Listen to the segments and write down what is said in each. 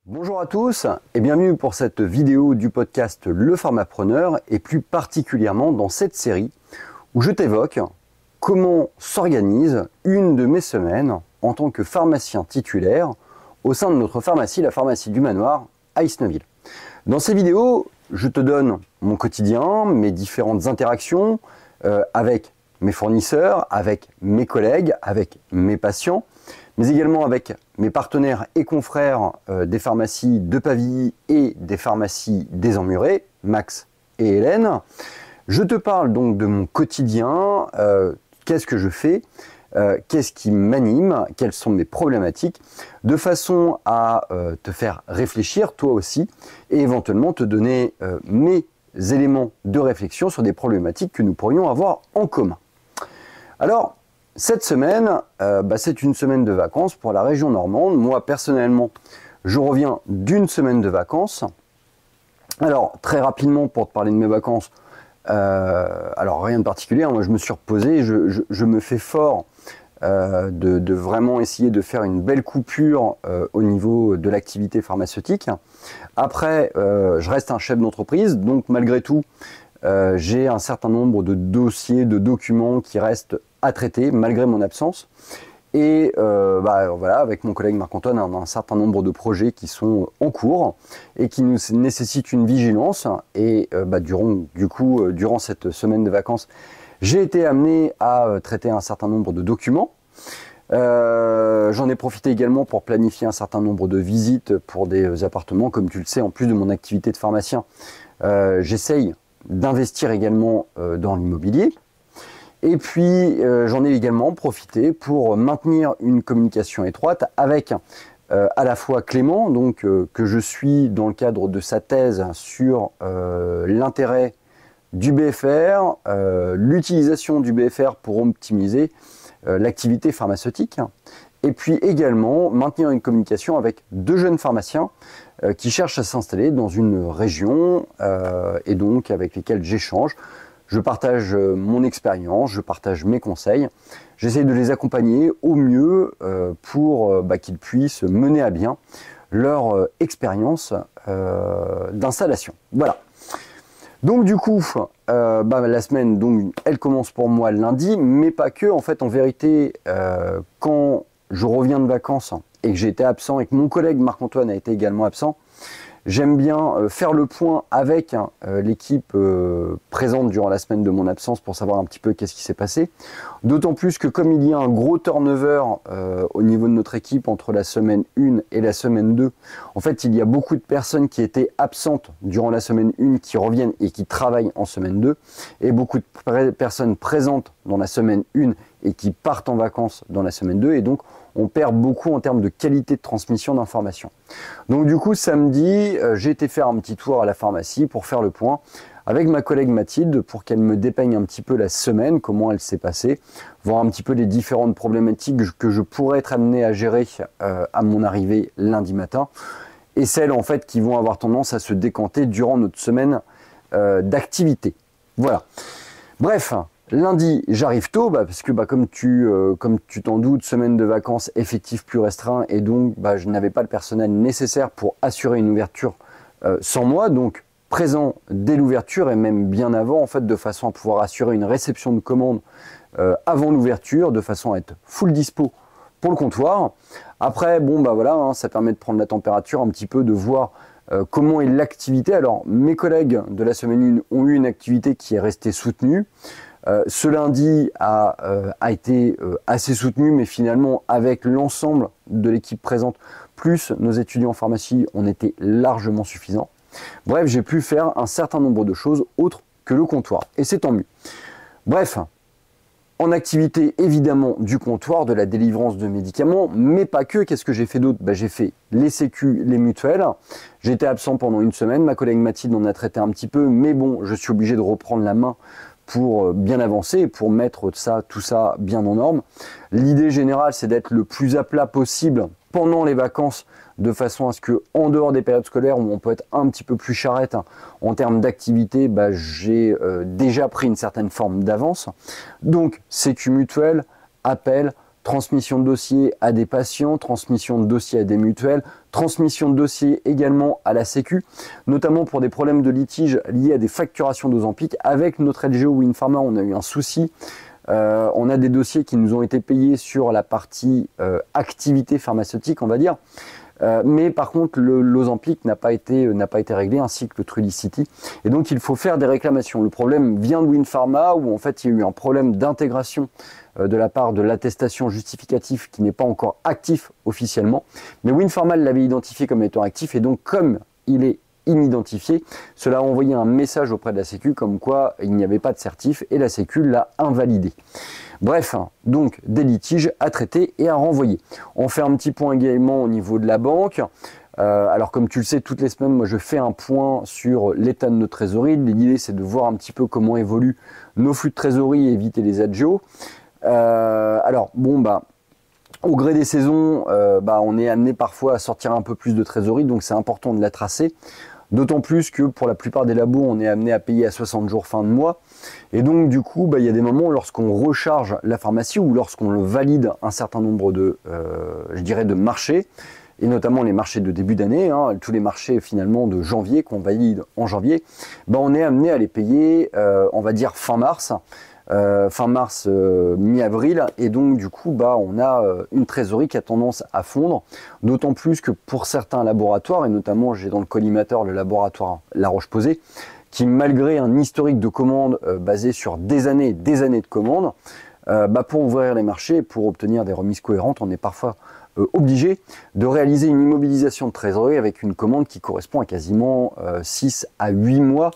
Bonjour à tous et bienvenue pour cette vidéo du podcast Le Pharmapreneur et plus particulièrement dans cette série où je t'évoque comment s'organise une de mes semaines en tant que pharmacien titulaire au sein de notre pharmacie, la pharmacie du Manoir à Isneville. Dans ces vidéos, je te donne mon quotidien, mes différentes interactions avec mes fournisseurs, avec mes collègues, avec mes patients, mais également avec mes partenaires et confrères des pharmacies de Pavilly et des pharmacies des Emmurés, Max et Hélène. Je te parle donc de mon quotidien, qu'est-ce que je fais, qu'est-ce qui m'anime, quelles sont mes problématiques, de façon à te faire réfléchir toi aussi et éventuellement te donner mes éléments de réflexion sur des problématiques que nous pourrions avoir en commun. Alors, cette semaine, c'est une semaine de vacances pour la région normande. Moi, personnellement, je reviens d'une semaine de vacances. Alors, très rapidement, pour te parler de mes vacances, alors rien de particulier, moi je me suis reposé, je me fais fort de vraiment essayer de faire une belle coupure au niveau de l'activité pharmaceutique. Après, je reste un chef d'entreprise, donc malgré tout, j'ai un certain nombre de dossiers, de documents qui restent à traiter malgré mon absence. Et voilà, avec mon collègue Marc-Antoine, on a un certain nombre de projets qui sont en cours et qui nous nécessitent une vigilance. Et durant cette semaine de vacances, j'ai été amené à traiter un certain nombre de documents. J'en ai profité également pour planifier un certain nombre de visites pour des appartements. Comme tu le sais, en plus de mon activité de pharmacien, j'essaye d'investir également dans l'immobilier. Et puis, j'en ai également profité pour maintenir une communication étroite avec à la fois Clément, donc, que je suis dans le cadre de sa thèse sur l'intérêt du BFR, l'utilisation du BFR pour optimiser l'activité pharmaceutique. Et puis également maintenir une communication avec deux jeunes pharmaciens qui cherchent à s'installer dans une région et donc avec lesquels j'échange. Je partage mon expérience, je partage mes conseils. J'essaie de les accompagner au mieux pour qu'ils puissent mener à bien leur expérience d'installation. Voilà. Donc du coup, la semaine, donc, elle commence pour moi lundi, mais pas que. En fait, en vérité, quand je reviens de vacances et que j'ai été absent et que mon collègue Marc-Antoine a été également absent, j'aime bien faire le point avec l'équipe présente durant la semaine de mon absence pour savoir un petit peu qu'est-ce qui s'est passé. D'autant plus que comme il y a un gros turnover au niveau de notre équipe entre la semaine 1 et la semaine 2, en fait il y a beaucoup de personnes qui étaient absentes durant la semaine 1 qui reviennent et qui travaillent en semaine 2, et beaucoup de personnes présentes dans la semaine 1 et qui partent en vacances dans la semaine 2, et donc on perd beaucoup en termes de qualité de transmission d'informations. Donc du coup, samedi, j'ai été faire un petit tour à la pharmacie pour faire le point avec ma collègue Mathilde pour qu'elle me dépeigne un petit peu la semaine, comment elle s'est passée, voir un petit peu les différentes problématiques que je pourrais être amené à gérer à mon arrivée lundi matin, et celles en fait qui vont avoir tendance à se décanter durant notre semaine d'activité. Voilà. Bref. Lundi, j'arrive tôt parce que comme tu t'en doutes, semaine de vacances, effectif plus restreint, et donc je n'avais pas le personnel nécessaire pour assurer une ouverture sans moi, donc présent dès l'ouverture et même bien avant en fait, de façon à pouvoir assurer une réception de commande avant l'ouverture, de façon à être full dispo pour le comptoir. Après, ça permet de prendre la température un petit peu, de voir comment est l'activité. Alors, mes collègues de la semaine 1 ont eu une activité qui est restée soutenue. Ce lundi a été assez soutenu, mais finalement avec l'ensemble de l'équipe présente, plus nos étudiants en pharmacie, on était largement suffisants. Bref, j'ai pu faire un certain nombre de choses autres que le comptoir, et c'est tant mieux. Bref, en activité évidemment du comptoir, de la délivrance de médicaments, mais pas que. Qu'est-ce que j'ai fait d'autre ? J'ai fait les sécu, les mutuelles. J'étais absent pendant une semaine, ma collègue Mathilde en a traité un petit peu, mais bon, je suis obligé de reprendre la main pour bien avancer et pour mettre tout ça bien en norme. L'idée générale, c'est d'être le plus à plat possible pendant les vacances, de façon à ce que, en dehors des périodes scolaires où on peut être un petit peu plus charrette en termes d'activité, j'ai déjà pris une certaine forme d'avance. Donc, sécu mutuelle, appel, transmission de dossiers à des patients, transmission de dossiers à des mutuelles, transmission de dossiers également à la Sécu, notamment pour des problèmes de litige liés à des facturations d'Ozempic. Avec notre LGO Winpharma, on a eu un souci. On a des dossiers qui nous ont été payés sur la partie activité pharmaceutique, on va dire. Mais par contre, l'Ozempic n'a pas été réglé, ainsi que le Trulicity. Et donc, il faut faire des réclamations. Le problème vient de Winpharma, où en fait, il y a eu un problème d'intégration de la part de l'attestation justificative qui n'est pas encore actif officiellement. Mais Winpharma l'avait identifié comme étant actif, et donc, comme il est inidentifié, cela a envoyé un message auprès de la Sécu comme quoi il n'y avait pas de certif, et la Sécu l'a invalidé. Bref, donc des litiges à traiter et à renvoyer. On fait un petit point également au niveau de la banque. Alors comme tu le sais, toutes les semaines, moi je fais un point sur l'état de notre trésorerie. L'idée c'est de voir un petit peu comment évoluent nos flux de trésorerie et éviter les agios. Alors bon bah, au gré des saisons, on est amené parfois à sortir un peu plus de trésorerie, donc c'est important de la tracer. D'autant plus que pour la plupart des labos, on est amené à payer à 60 jours fin de mois. Et donc du coup, il y a des moments lorsqu'on recharge la pharmacie ou lorsqu'on valide un certain nombre de, de marchés, et notamment les marchés de début d'année, tous les marchés finalement de janvier qu'on valide en janvier, on est amené à les payer, on va dire fin mars, mi-avril, et donc du coup on a une trésorerie qui a tendance à fondre, d'autant plus que pour certains laboratoires, et notamment j'ai dans le collimateur le laboratoire La Roche-Posay, qui malgré un historique de commandes basé sur des années et des années de commandes, pour ouvrir les marchés et pour obtenir des remises cohérentes, on est parfois obligé de réaliser une immobilisation de trésorerie avec une commande qui correspond à quasiment 6 à 8 mois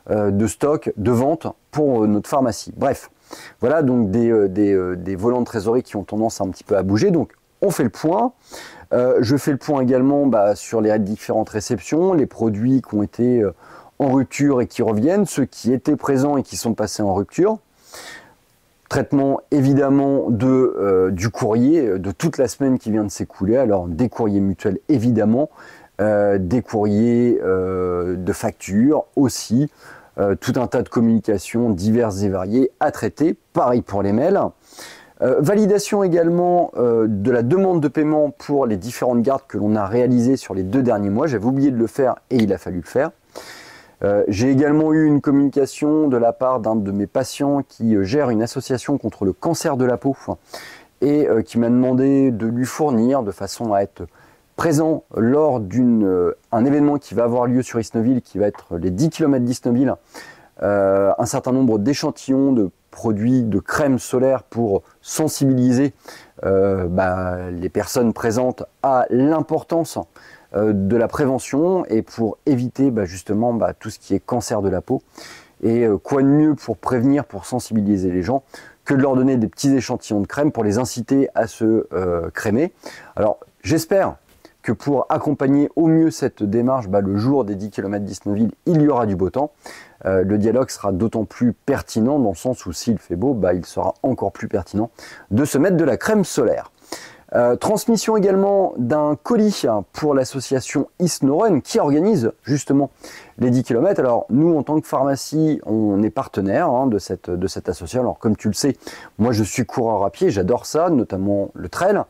de stock, de vente pour notre pharmacie. Bref, voilà donc des volants de trésorerie qui ont tendance un petit peu à bouger. Donc on fait le point. Je fais le point également sur les différentes réceptions, les produits qui ont été en rupture et qui reviennent, ceux qui étaient présents et qui sont passés en rupture. Traitement évidemment du courrier, de toute la semaine qui vient de s'écouler. Alors des courriers mutuels évidemment, des courriers de facture aussi, tout un tas de communications diverses et variées à traiter. Pareil pour les mails. Validation également de la demande de paiement pour les différentes gardes que l'on a réalisées sur les 2 derniers mois. J'avais oublié de le faire et il a fallu le faire. J'ai également eu une communication de la part d'un de mes patients qui gère une association contre le cancer de la peau et qui m'a demandé de lui fournir de façon à être présent lors d'un événement qui va avoir lieu sur Isnoville, qui va être les 10 km d'Isnoville, un certain nombre d'échantillons de produits de crème solaire pour sensibiliser les personnes présentes à l'importance de la prévention et pour éviter justement tout ce qui est cancer de la peau. Et quoi de mieux pour prévenir, pour sensibiliser les gens que de leur donner des petits échantillons de crème pour les inciter à se crémer. Alors j'espère que pour accompagner au mieux cette démarche, le jour des 10 km d'Isnoville, il y aura du beau temps. Le dialogue sera d'autant plus pertinent dans le sens où s'il fait beau, il sera encore plus pertinent de se mettre de la crème solaire. Transmission également d'un colis pour l'association Isnoren qui organise justement les 10 km. Alors nous en tant que pharmacie, on est partenaire de cette association. Alors comme tu le sais, moi je suis coureur à pied, j'adore ça, notamment le trail.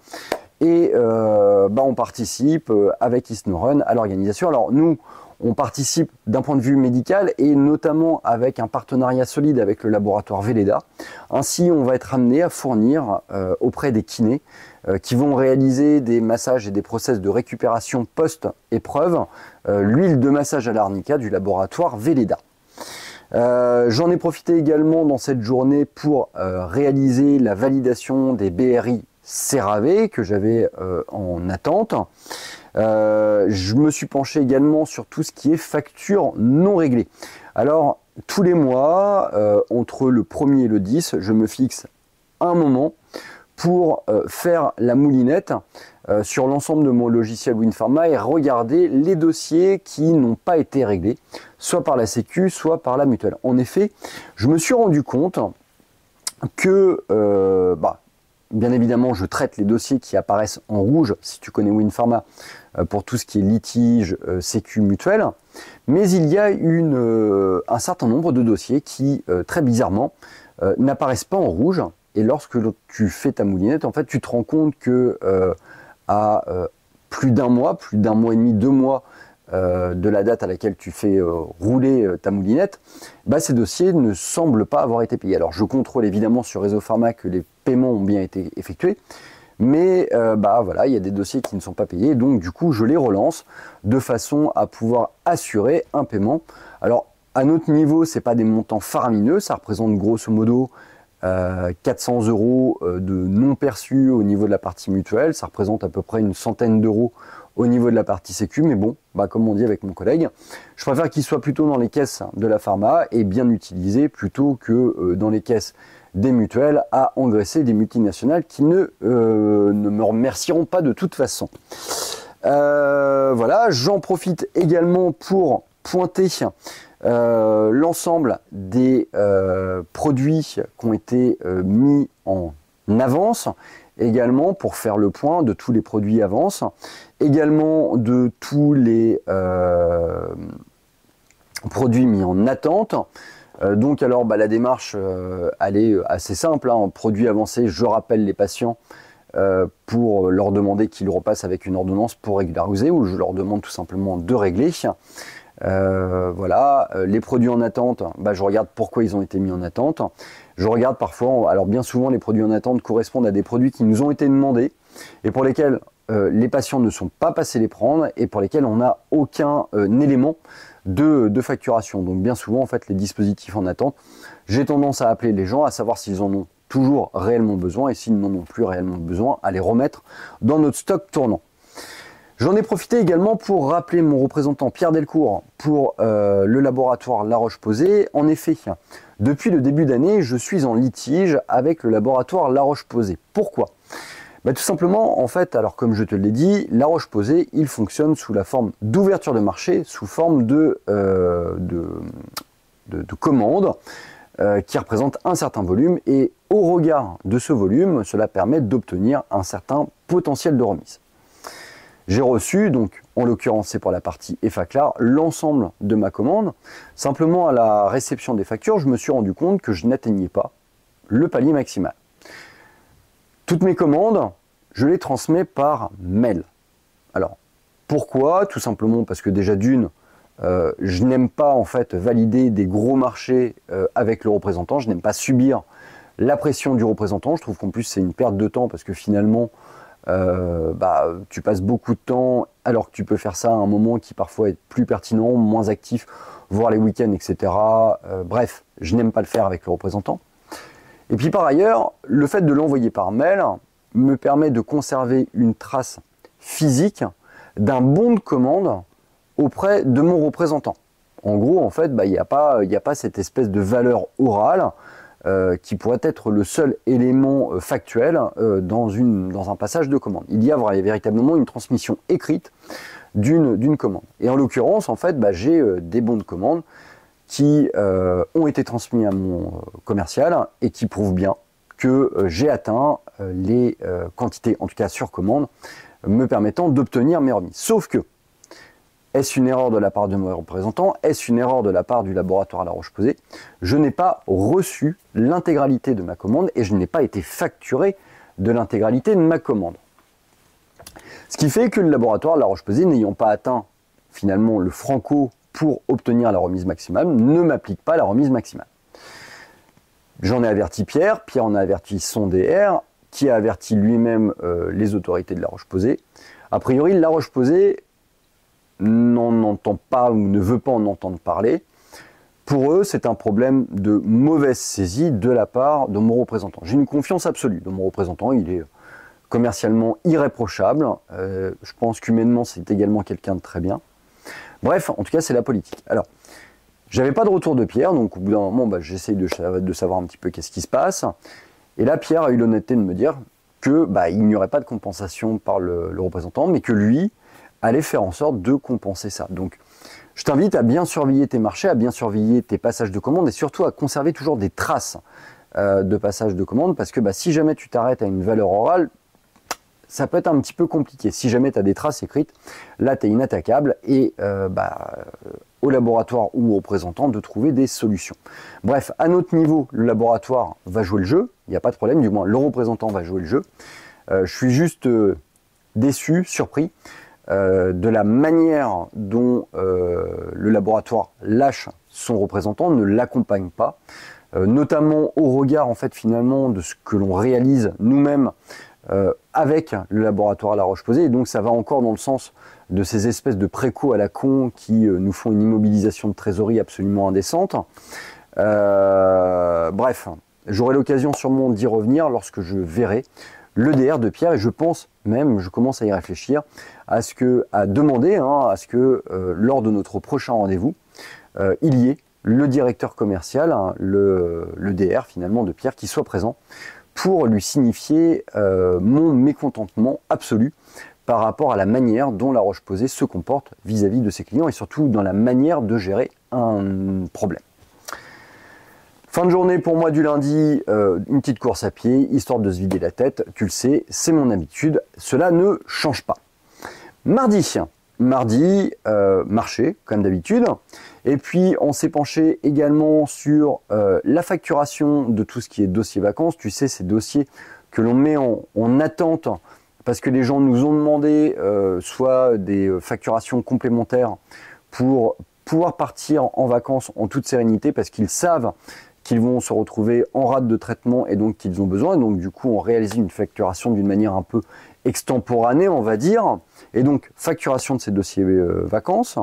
Et on participe avec Isnoren à l'organisation. Alors nous, on participe d'un point de vue médical et notamment avec un partenariat solide avec le laboratoire Velleda. Ainsi, on va être amené à fournir auprès des kinés qui vont réaliser des massages et des process de récupération post-épreuve l'huile de massage à l'arnica du laboratoire Velleda. J'en ai profité également dans cette journée pour réaliser la validation des BRI CeraVe que j'avais en attente. Je me suis penché également sur tout ce qui est facture non réglée. Alors, tous les mois, entre le 1er et le 10, je me fixe un moment pour faire la moulinette sur l'ensemble de mon logiciel Winpharma et regarder les dossiers qui n'ont pas été réglés, soit par la Sécu, soit par la mutuelle. En effet, je me suis rendu compte que bien évidemment, je traite les dossiers qui apparaissent en rouge, si tu connais Winpharma, pour tout ce qui est litige, sécu, mutuelle. Mais il y a un certain nombre de dossiers qui, très bizarrement, n'apparaissent pas en rouge et lorsque tu fais ta moulinette, en fait, tu te rends compte que à plus d'un mois et demi, 2 mois de la date à laquelle tu fais rouler ta moulinette, bah, ces dossiers ne semblent pas avoir été payés. Alors je contrôle évidemment sur Réseau Pharma que les paiements ont bien été effectués, mais bah, voilà, il y a des dossiers qui ne sont pas payés, donc du coup je les relance de façon à pouvoir assurer un paiement. Alors à notre niveau, ce n'est pas des montants faramineux, ça représente grosso modo 400 € de non perçus au niveau de la partie mutuelle, ça représente à peu près une centaine d'euros au niveau de la partie sécu, mais bon, bah, comme on dit avec mon collègue, je préfère qu'il soit plutôt dans les caisses de la pharma et bien utilisé plutôt que dans les caisses des mutuelles à engraisser des multinationales qui ne me remercieront pas de toute façon. Voilà, j'en profite également pour pointer l'ensemble des produits qui ont été mis en avance, également pour faire le point de tous les produits avance, également de tous les produits mis en attente. Donc alors bah, la démarche elle est assez simple, hein. Produits avancés, je rappelle les patients pour leur demander qu'ils repassent avec une ordonnance pour régulariser, ou je leur demande tout simplement de régler. Voilà, les produits en attente, bah, je regarde pourquoi ils ont été mis en attente. Je regarde parfois, alors bien souvent les produits en attente correspondent à des produits qui nous ont été demandés et pour lesquels les patients ne sont pas passés les prendre et pour lesquels on n'a aucun élément de facturation. Donc bien souvent en fait les dispositifs en attente, j'ai tendance à appeler les gens à savoir s'ils en ont toujours réellement besoin et s'ils n'en ont plus réellement besoin, à les remettre dans notre stock tournant. J'en ai profité également pour rappeler mon représentant Pierre Delcourt pour le laboratoire La Roche-Posay. En effet, depuis le début d'année, je suis en litige avec le laboratoire La Roche-Posay. Pourquoi ? Bah, tout simplement, en fait, alors comme je te l'ai dit, La Roche-Posay, il fonctionne sous la forme d'ouverture de marché, sous forme de commandes qui représentent un certain volume et au regard de ce volume, cela permet d'obtenir un certain potentiel de remise. J'ai reçu, donc en l'occurrence c'est pour la partie EFACLAR, l'ensemble de ma commande. Simplement à la réception des factures, je me suis rendu compte que je n'atteignais pas le palier maximal. Toutes mes commandes, je les transmets par mail. Alors, pourquoi ? Tout simplement parce que déjà d'une, je n'aime pas en fait valider des gros marchés avec le représentant, je n'aime pas subir la pression du représentant, je trouve qu'en plus c'est une perte de temps parce que finalement, bah, tu passes beaucoup de temps alors que tu peux faire ça à un moment qui parfois est plus pertinent, moins actif, voire les week-ends, etc. Bref, je n'aime pas le faire avec le représentant. Et puis par ailleurs, le fait de l'envoyer par mail me permet de conserver une trace physique d'un bon de commande auprès de mon représentant. En gros, en fait, bah, il n'y a pas cette espèce de valeur orale qui pourrait être le seul élément factuel dans un passage de commande. Il y a véritablement une transmission écrite d'une commande. Et en l'occurrence, en fait, bah, j'ai des bons de commande qui ont été transmis à mon commercial et qui prouvent bien que j'ai atteint les quantités, en tout cas sur commande, me permettant d'obtenir mes remises. Sauf que, est-ce une erreur de la part de mon représentant? Est-ce une erreur de la part du laboratoire La Roche-Posay? Je n'ai pas reçu l'intégralité de ma commande et je n'ai pas été facturé de l'intégralité de ma commande. Ce qui fait que le laboratoire La Roche-Posay, n'ayant pas atteint finalement le franco pour obtenir la remise maximale, ne m'applique pas la remise maximale. J'en ai averti Pierre, Pierre en a averti son DR, qui a averti lui-même les autorités de La Roche-Posay. A priori, La Roche-Posay n'en entend pas ou ne veut pas en entendre parler. Pour eux, c'est un problème de mauvaise saisie de la part de mon représentant. J'ai une confiance absolue dans mon représentant, il est commercialement irréprochable. Je pense qu'humainement, c'est également quelqu'un de très bien. Bref, en tout cas, c'est la politique. Alors, j'avais pas de retour de Pierre, donc au bout d'un moment, bah, j'essaye de savoir un petit peu qu'est-ce qui se passe. Et là, Pierre a eu l'honnêteté de me dire que bah, il n'y aurait pas de compensation par le représentant, mais que lui allait faire en sorte de compenser ça. Donc, je t'invite à bien surveiller tes marchés, à bien surveiller tes passages de commandes et surtout à conserver toujours des traces de passage de commandes parce que bah, si jamais tu t'arrêtes à une valeur orale, ça peut être un petit peu compliqué. Si jamais tu as des traces écrites, là tu es inattaquable et au laboratoire ou au représentant de trouver des solutions. Bref, à notre niveau, le laboratoire va jouer le jeu, il n'y a pas de problème, du moins le représentant va jouer le jeu. Je suis juste déçu, surpris de la manière dont le laboratoire lâche son représentant, ne l'accompagne pas, notamment au regard en fait finalement de ce que l'on réalise nous-mêmes avec le laboratoire à La Roche-Posay, et donc ça va encore dans le sens de ces espèces de préco à la con qui nous font une immobilisation de trésorerie absolument indécente. Bref, j'aurai l'occasion sûrement d'y revenir lorsque je verrai le DR de Pierre, et je pense même, je commence à y réfléchir, à demander à ce que lors de notre prochain rendez-vous, il y ait le directeur commercial, le DR finalement de Pierre, qui soit présent pour lui signifier mon mécontentement absolu par rapport à la manière dont La Roche-Posay se comporte vis-à-vis de ses clients et surtout dans la manière de gérer un problème. Fin de journée pour moi du lundi, une petite course à pied, histoire de se vider la tête, tu le sais, c'est mon habitude, cela ne change pas. Mardi, marché, comme d'habitude, et puis on s'est penché également sur la facturation de tout ce qui est dossier vacances, tu sais, ces dossiers que l'on met en attente, parce que les gens nous ont demandé soit des facturations complémentaires pour pouvoir partir en vacances en toute sérénité, parce qu'ils savent qu'ils vont se retrouver en rate de traitement et donc qu'ils ont besoin. Donc du coup, on réalise une facturation d'une manière un peu extemporanée, on va dire. Et donc, facturation de ces dossiers vacances.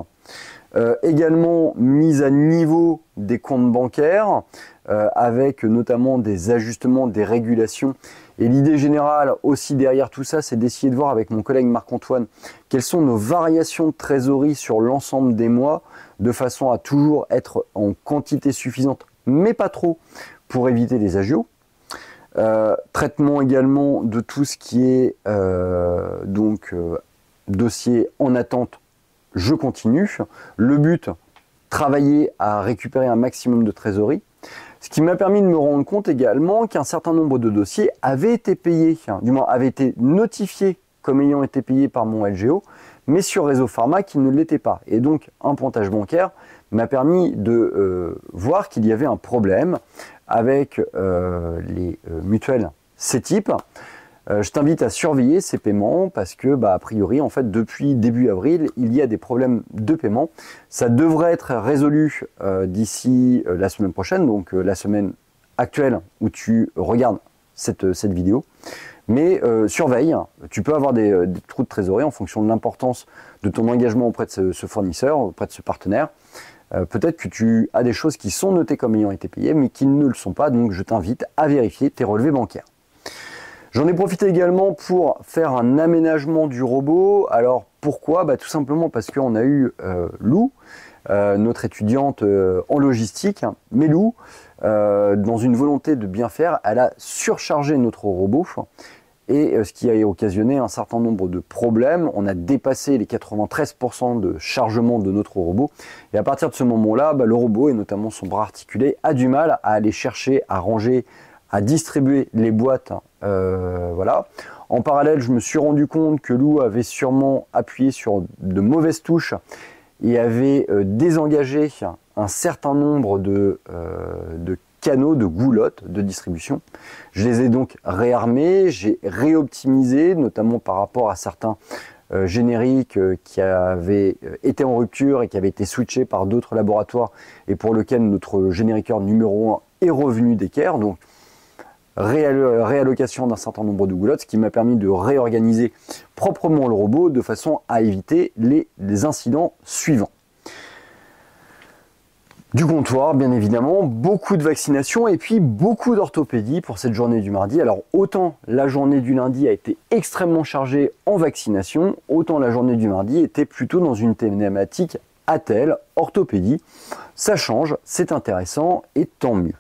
Également, mise à niveau des comptes bancaires, avec notamment des ajustements, des régulations. Et l'idée générale aussi derrière tout ça, c'est d'essayer de voir avec mon collègue Marc-Antoine quelles sont nos variations de trésorerie sur l'ensemble des mois, de façon à toujours être en quantité suffisante, mais pas trop, pour éviter les agios. Traitement également de tout ce qui est dossier en attente, je continue. Le but, travailler à récupérer un maximum de trésorerie. Ce qui m'a permis de me rendre compte également qu'un certain nombre de dossiers avaient été payés, du moins avaient été notifiés comme ayant été payés par mon LGO, mais sur Réseau Pharma qui ne l'était pas. Et donc un pointage bancaire m'a permis de voir qu'il y avait un problème avec les mutuelles C-type. Je t'invite à surveiller ces paiements parce que, a priori, en fait, depuis début avril, il y a des problèmes de paiement. Ça devrait être résolu d'ici la semaine prochaine, donc la semaine actuelle où tu regardes cette vidéo. Mais surveille, tu peux avoir des trous de trésorerie en fonction de l'importance de ton engagement auprès de ce fournisseur, auprès de ce partenaire. Peut-être que tu as des choses qui sont notées comme ayant été payées, mais qui ne le sont pas, donc je t'invite à vérifier tes relevés bancaires. J'en ai profité également pour faire un aménagement du robot. Alors pourquoi ? Tout simplement parce qu'on a eu Lou, notre étudiante en logistique, mais Lou, dans une volonté de bien faire, elle a surchargé notre robot, et ce qui a occasionné un certain nombre de problèmes. On a dépassé les 93% de chargement de notre robot, et à partir de ce moment-là, le robot, et notamment son bras articulé, a du mal à aller chercher, à ranger, à distribuer les boîtes. Voilà. En parallèle, je me suis rendu compte que Lou avait sûrement appuyé sur de mauvaises touches et avait désengagé un certain nombre de canaux, de goulottes de distribution. Je les ai donc réarmés, j'ai réoptimisé, notamment par rapport à certains génériques qui avaient été en rupture et qui avaient été switchés par d'autres laboratoires et pour lequel notre génériqueur numéro 1 est revenu d'équerre. Donc réallocation d'un certain nombre de goulottes, ce qui m'a permis de réorganiser proprement le robot de façon à éviter les incidents suivants. Du comptoir, bien évidemment, beaucoup de vaccinations et puis beaucoup d'orthopédie pour cette journée du mardi. Alors autant la journée du lundi a été extrêmement chargée en vaccination, autant la journée du mardi était plutôt dans une thématique attelle, orthopédie. Ça change, c'est intéressant et tant mieux.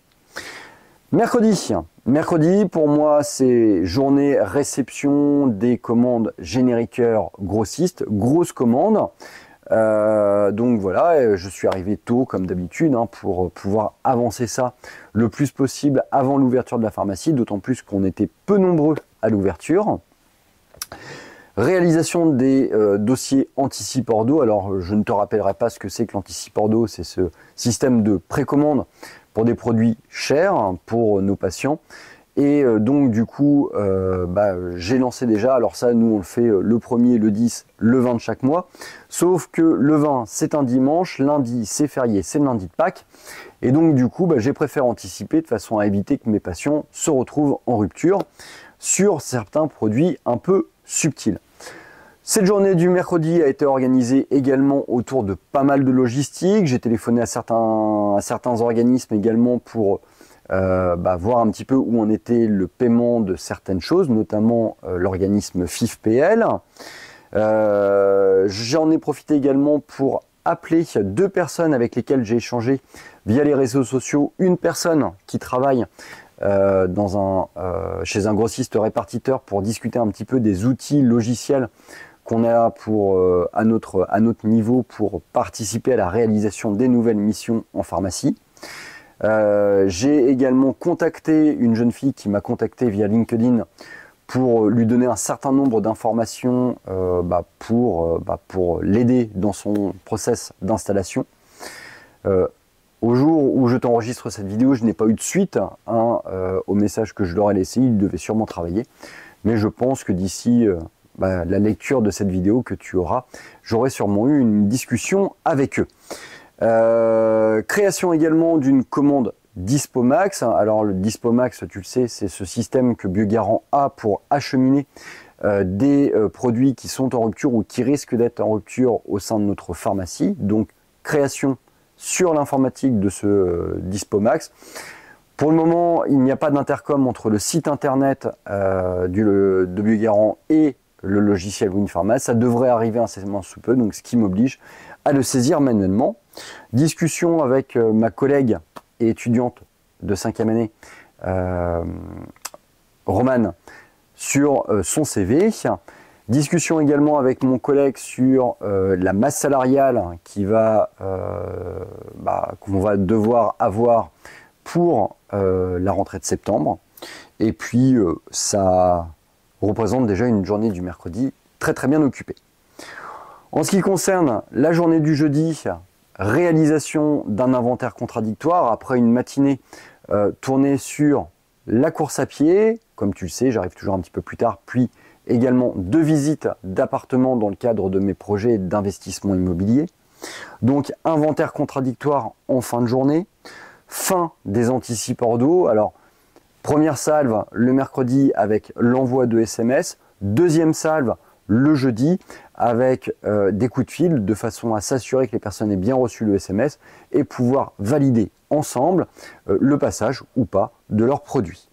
Mercredi, pour moi, c'est journée réception des commandes génériqueurs grossistes, grosses commandes. Donc voilà, je suis arrivé tôt comme d'habitude pour pouvoir avancer ça le plus possible avant l'ouverture de la pharmacie, d'autant plus qu'on était peu nombreux à l'ouverture. Réalisation des dossiers anticiport d'eau. Alors, je ne te rappellerai pas ce que c'est que l'anticiport d'eau. C'est ce système de précommande pour des produits chers pour nos patients. Et donc, du coup, j'ai lancé déjà. Alors ça, nous, on le fait le 1er, le 10, le 20 de chaque mois. Sauf que le 20, c'est un dimanche. Lundi, c'est férié, c'est le lundi de Pâques. Et donc, du coup, j'ai préféré anticiper de façon à éviter que mes patients se retrouvent en rupture sur certains produits un peu subtils. Cette journée du mercredi a été organisée également autour de pas mal de logistique. J'ai téléphoné à certains organismes également pour voir un petit peu où en était le paiement de certaines choses, notamment l'organisme FIFPL. J'en ai profité également pour appeler 2 personnes avec lesquelles j'ai échangé via les réseaux sociaux. Une personne qui travaille chez un grossiste répartiteur pour discuter un petit peu des outils logiciels qu'on a à notre niveau pour participer à la réalisation des nouvelles missions en pharmacie. J'ai également contacté une jeune fille qui m'a contacté via LinkedIn pour lui donner un certain nombre d'informations pour l'aider dans son process d'installation. Au jour où je t'enregistre cette vidéo, je n'ai pas eu de suite au message que je leur ai laissé. Ils devaient sûrement travailler. Mais je pense que d'ici la lecture de cette vidéo que tu auras, j'aurai sûrement eu une discussion avec eux. Création également d'une commande Dispomax. Alors le Dispomax, tu le sais, c'est ce système que Biogarant a pour acheminer des produits qui sont en rupture ou qui risquent d'être en rupture au sein de notre pharmacie. Donc création sur l'informatique de ce Dispomax. Pour le moment, il n'y a pas d'intercom entre le site internet de Biogarant et le logiciel WinPharma. Ça devrait arriver incessamment sous peu, donc ce qui m'oblige à le saisir manuellement. Discussion avec ma collègue et étudiante de 5e année, Romane, sur son CV. Discussion également avec mon collègue sur la masse salariale qu'on va devoir avoir pour la rentrée de septembre. Et puis, ça représente déjà une journée du mercredi très très bien occupée. En ce qui concerne la journée du jeudi, réalisation d'un inventaire contradictoire après une matinée tournée sur la course à pied. Comme tu le sais, j'arrive toujours un petit peu plus tard, puis également 2 visites d'appartements dans le cadre de mes projets d'investissement immobilier. Donc inventaire contradictoire en fin de journée, fin des anticiports d'eau. Alors première salve le mercredi avec l'envoi de SMS, deuxième salve le jeudi avec des coups de fil de façon à s'assurer que les personnes aient bien reçu le SMS et pouvoir valider ensemble le passage ou pas de leurs produits.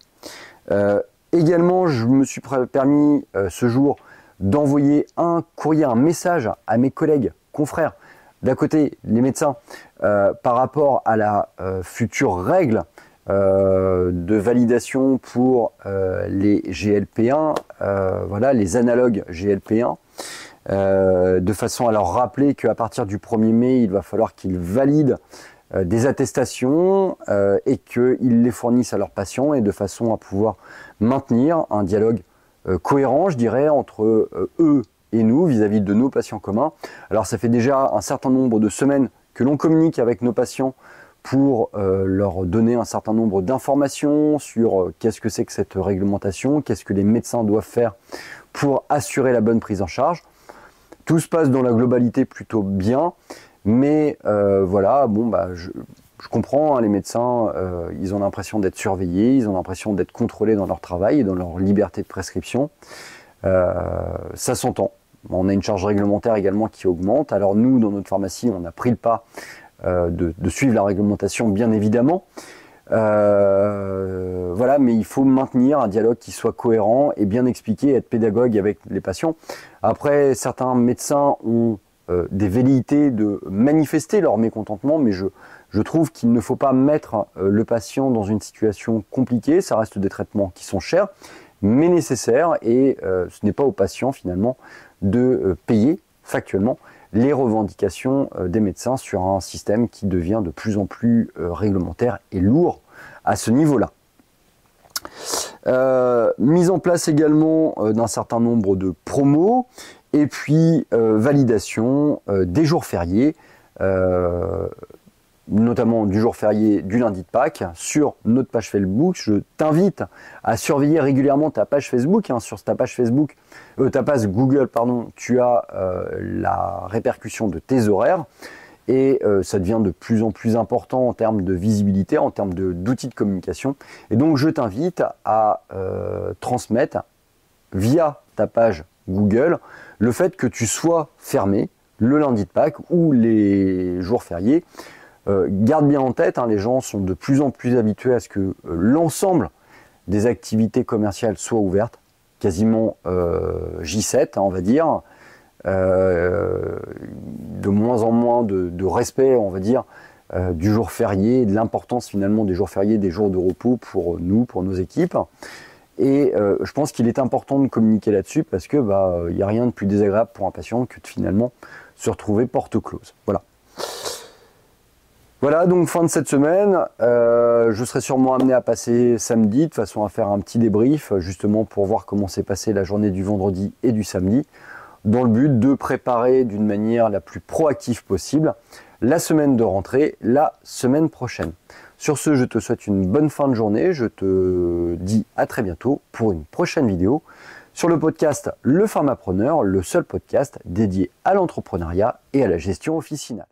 Également, je me suis permis ce jour d'envoyer un courrier, un message à mes collègues, confrères, d'un côté les médecins, par rapport à la future règle de validation pour les GLP1, les analogues GLP1, de façon à leur rappeler qu'à partir du 1er mai, il va falloir qu'ils valident des attestations et qu'ils les fournissent à leurs patients, et de façon à pouvoir maintenir un dialogue cohérent, je dirais, entre eux et nous vis-à-vis de nos patients communs. Alors ça fait déjà un certain nombre de semaines que l'on communique avec nos patients pour leur donner un certain nombre d'informations sur qu'est-ce que c'est que cette réglementation, qu'est-ce que les médecins doivent faire pour assurer la bonne prise en charge. Tout se passe dans la globalité plutôt bien, mais je comprends, les médecins, ils ont l'impression d'être surveillés, ils ont l'impression d'être contrôlés dans leur travail et dans leur liberté de prescription. Ça s'entend. On a une charge réglementaire également qui augmente. Alors nous, dans notre pharmacie, on a pris le pas de suivre la réglementation, bien évidemment. Mais il faut maintenir un dialogue qui soit cohérent et bien expliqué, être pédagogue avec les patients. Après, certains médecins ont des velléités de manifester leur mécontentement, mais je trouve qu'il ne faut pas mettre le patient dans une situation compliquée. Ça reste des traitements qui sont chers, mais nécessaires, et ce n'est pas au patient finalement de payer factuellement les revendications des médecins sur un système qui devient de plus en plus réglementaire et lourd à ce niveau-là. Mise en place également d'un certain nombre de promos et puis validation des jours fériés, notamment du jour férié du lundi de Pâques sur notre page Facebook. Je t'invite à surveiller régulièrement ta page Facebook. Sur ta page Facebook, ta page Google, pardon, tu as la répercussion de tes horaires. Et ça devient de plus en plus important en termes de visibilité, en termes d'outils de communication. Et donc je t'invite à transmettre via ta page Google le fait que tu sois fermé le lundi de Pâques ou les jours fériés. Garde bien en tête, les gens sont de plus en plus habitués à ce que l'ensemble des activités commerciales soient ouvertes, quasiment J7, on va dire. De moins en moins de respect, on va dire, du jour férié, de l'importance finalement des jours fériés, des jours de repos pour nous, pour nos équipes. Et je pense qu'il est important de communiquer là-dessus parce que il n'y a rien de plus désagréable pour un patient que de finalement se retrouver porte close. Voilà, donc fin de cette semaine. Je serai sûrement amené à passer samedi, de façon à faire un petit débrief, justement pour voir comment s'est passée la journée du vendredi et du samedi, dans le but de préparer d'une manière la plus proactive possible la semaine de rentrée, la semaine prochaine. Sur ce, je te souhaite une bonne fin de journée. Je te dis à très bientôt pour une prochaine vidéo sur le podcast Le Pharmapreneur, le seul podcast dédié à l'entrepreneuriat et à la gestion officinale.